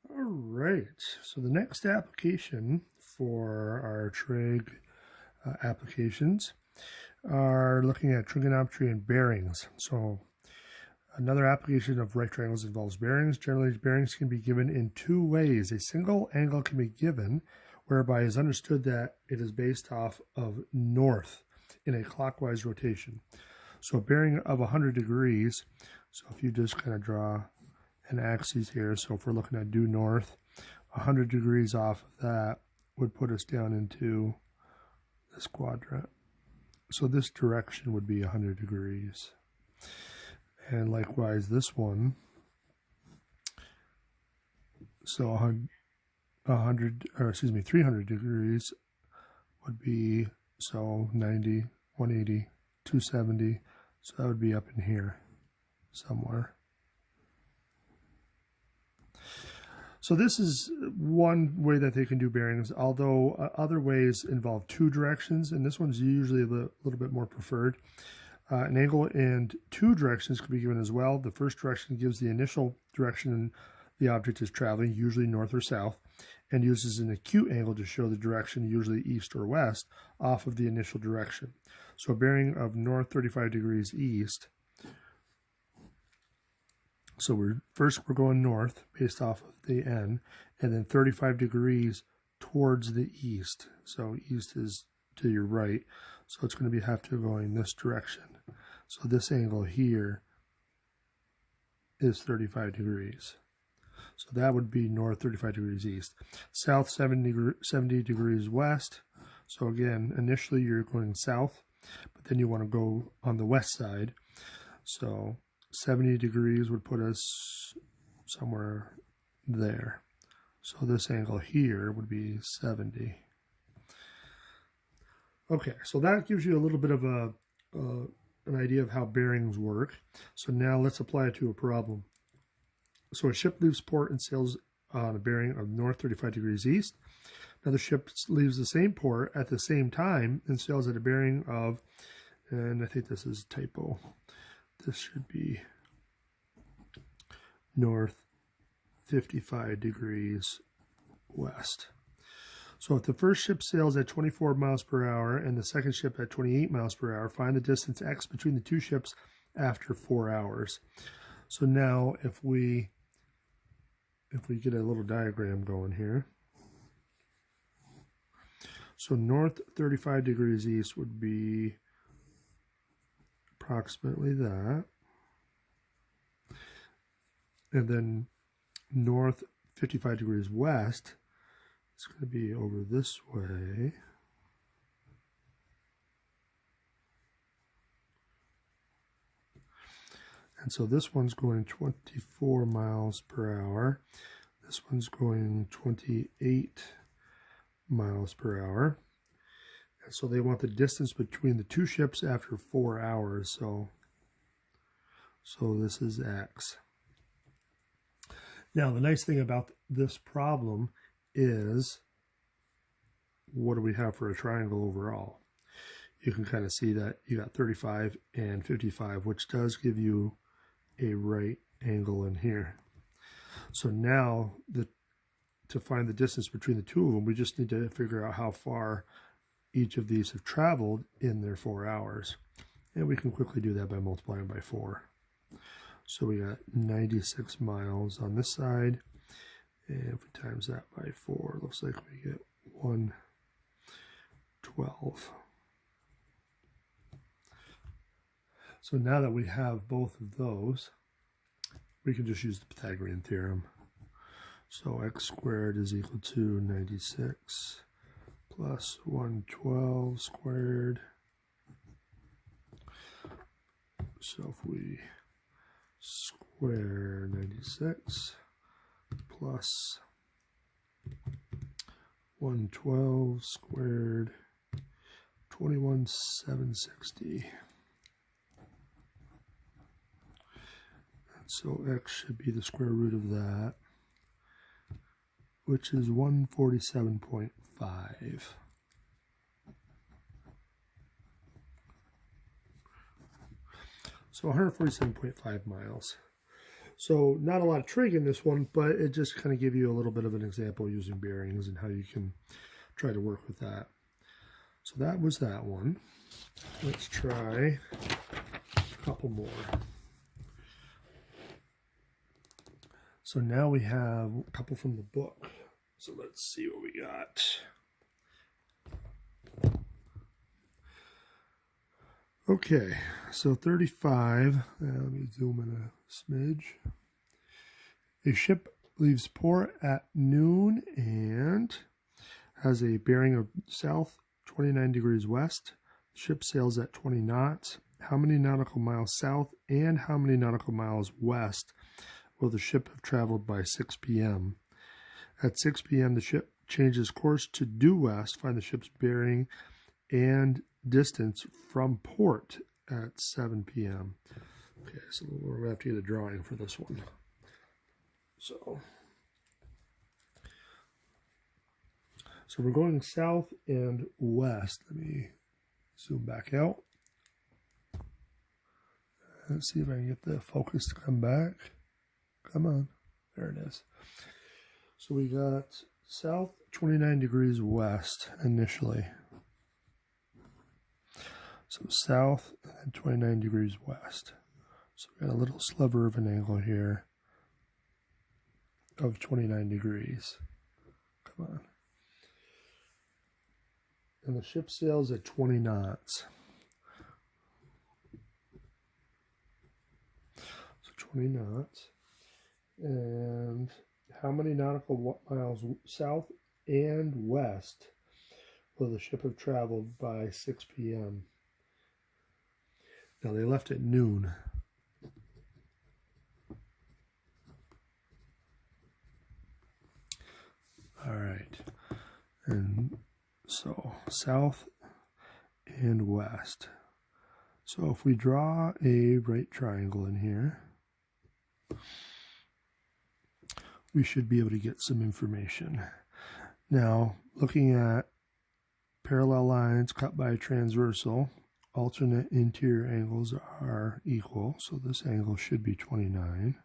All right, so the next application for our trig applications are looking at trigonometry and bearings. So another application of right triangles involves bearings. Generally, bearings can be given in two ways. A single angle can be given whereby it is understood that it is based off of north in a clockwise rotation. So a bearing of 100 degrees, so if you just kind of draw an axis here, so if we're looking at due north, 100 degrees off of that would put us down into this quadrant. So this direction would be 100 degrees. And likewise this one, so 300 degrees would be, so 90, 180, 270, so that would be up in here somewhere. So this is one way that they can do bearings, although other ways involve two directions, and this one's usually a little bit more preferred. An angle in two directions could be given as well. The first direction gives the initial direction the object is traveling, usually north or south, and uses an acute angle to show the direction, usually east or west, off of the initial direction. So a bearing of north 35 degrees east. So we're going north based off of the N, and then 35 degrees towards the east. So east is to your right, so it's going to have to go in this direction. So this angle here is 35 degrees. So that would be north 35 degrees east. South 70 degrees west. So again, initially you're going south, but then you want to go on the west side. So 70 degrees would put us somewhere there. So this angle here would be 70. Okay, so that gives you a little bit of an idea of how bearings work. So now let's apply it to a problem. So a ship leaves port and sails on a bearing of north 35 degrees east. Another ship leaves the same port at the same time and sails at a bearing of, and I think this is typo, this should be north 55 degrees west. So if the first ship sails at 24 miles per hour and the second ship at 28 miles per hour, find the distance x between the two ships after 4 hours. So now if we get a little diagram going here. So north 35 degrees east would be approximately that. And then north 55 degrees west, it's going to be over this way. And so this one's going 24 miles per hour. This one's going 28 miles per hour. And so they want the distance between the two ships after 4 hours. So this is x. Now, the nice thing about this problem is, what do we have for a triangle overall? You can kind of see that you got 35 and 55, which does give you a right angle in here. So now, to find the distance between the two of them, we just need to figure out how far each of these have traveled in their 4 hours. And we can quickly do that by multiplying by 4. So we got 96 miles on this side, and if we times that by 4, it looks like we get 112. So now that we have both of those, we can just use the Pythagorean theorem. So x squared is equal to 96 plus 112 squared. So if we square 96 plus 112 squared, 21,760. So x should be the square root of that, which is 147.5. So 147.5 miles. So not a lot of trig in this one, but it just kind of give you a little bit of an example using bearings and how you can try to work with that. So that was that one. Let's try a couple more. So now we have a couple from the book. So let's see what we got. Okay, so 35, let me zoom in a smidge. A ship leaves port at noon and has a bearing of south 29 degrees west. The ship sails at 20 knots. How many nautical miles south and how many nautical miles west will the ship have traveled by 6 p.m.? At 6 p.m., the ship changes course to due west. Find the ship's bearing and distance from port at 7 p.m. Okay, so we're going to have to get a drawing for this one. So we're going south and west. Let me zoom back out. Let's see if I can get the focus to come back. Come on. There it is. So we got south 29 degrees west initially. So south and 29 degrees west. So we got a little sliver of an angle here of 29 degrees. Come on. And the ship sails at 20 knots. So 20 knots. And how many nautical miles south and west will the ship have traveled by 6 p.m.? Now they left at noon. All right. And so south and west. So if we draw a right triangle in here, we should be able to get some information. Now, looking at parallel lines cut by a transversal, alternate interior angles are equal, so this angle should be 29.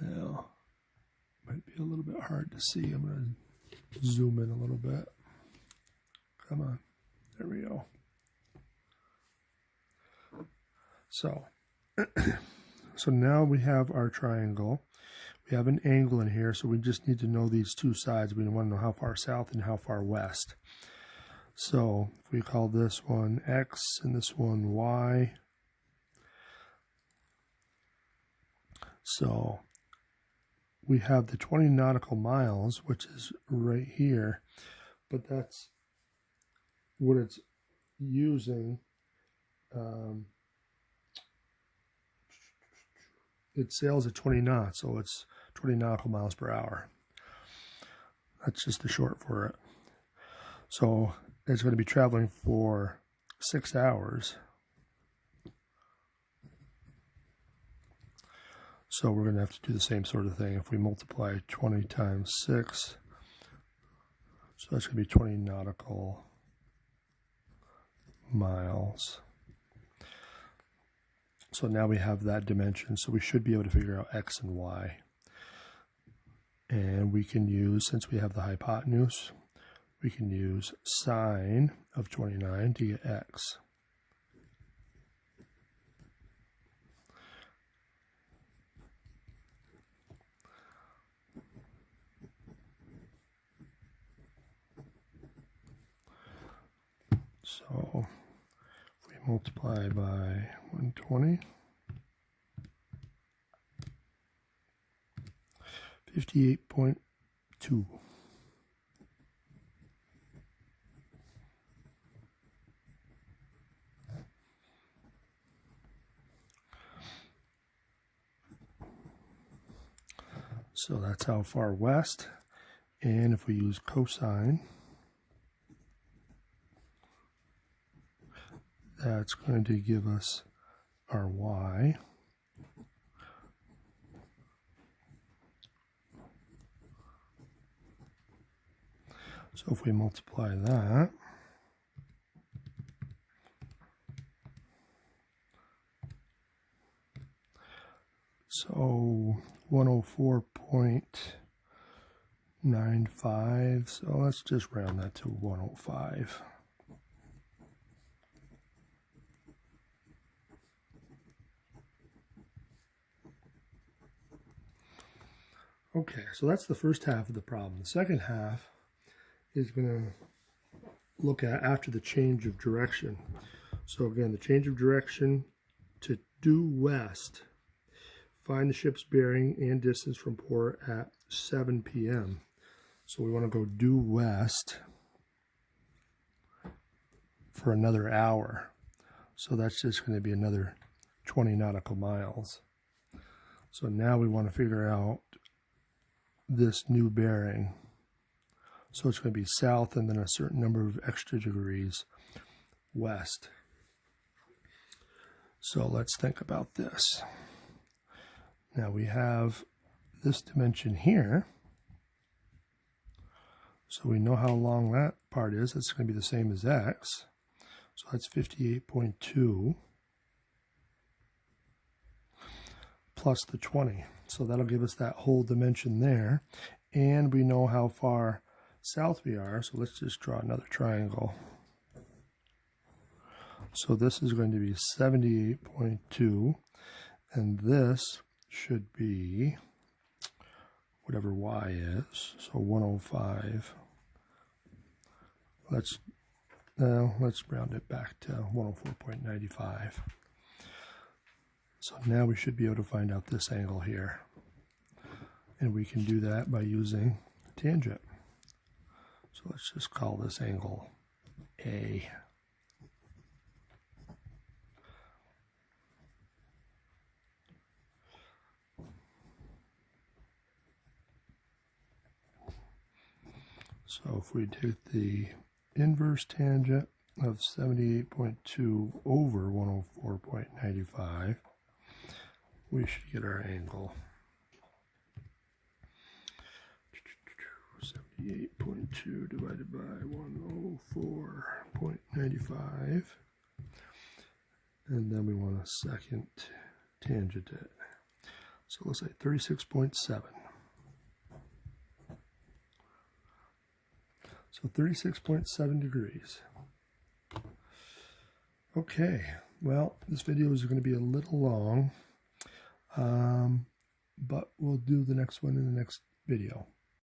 Now, might be a little bit hard to see. I'm going to zoom in a little bit. Come on. There we go. So, so now we have our triangle. We have an angle in here, so we just need to know these two sides. We want to know how far south and how far west. So if we call this one X and this one Y. So we have the 20 nautical miles, which is right here, but that's what it's using. It sails at 20 knots, so it's 20 nautical miles per hour. That's just the short for it. So it's going to be traveling for 6 hours. So we're going to have to do the same sort of thing. If we multiply 20 times 6, so that's going to be 20 nautical miles. So now we have that dimension, so we should be able to figure out X and Y. And we can use, since we have the hypotenuse, we can use sine of 29 to get X. So if we multiply by 120, 58.2. So that's how far west. And if we use cosine, that's going to give us our y. So if we multiply that, So 104.95, so let's just round that to 105. Okay, so that's the first half of the problem. The second half is going to look at after the change of direction. So again, the change of direction to due west. Find the ship's bearing and distance from port at 7 p.m. So we want to go due west for another hour. So that's just going to be another 20 nautical miles. So now we want to figure out this new bearing. So it's going to be south and then a certain number of extra degrees west. So let's think about this. Now we have this dimension here. So we know how long that part is. It's going to be the same as x. So that's 58.2 plus the 20. So that'll give us that whole dimension there. And we know how far south we are. So let's just draw another triangle. So this is going to be 78.2. And this should be whatever y is. So 105. Let's round it back to 104.95. So now we should be able to find out this angle here. And we can do that by using tangent. So let's just call this angle A. So if we take the inverse tangent of 78.2 over 104.95, we should get our angle. 78.2 divided by 104.95. And then we want a second tangent it. So let's say 36.7. So 36.7 degrees. Okay, well, this video is going to be a little long, but we'll do the next one in the next video.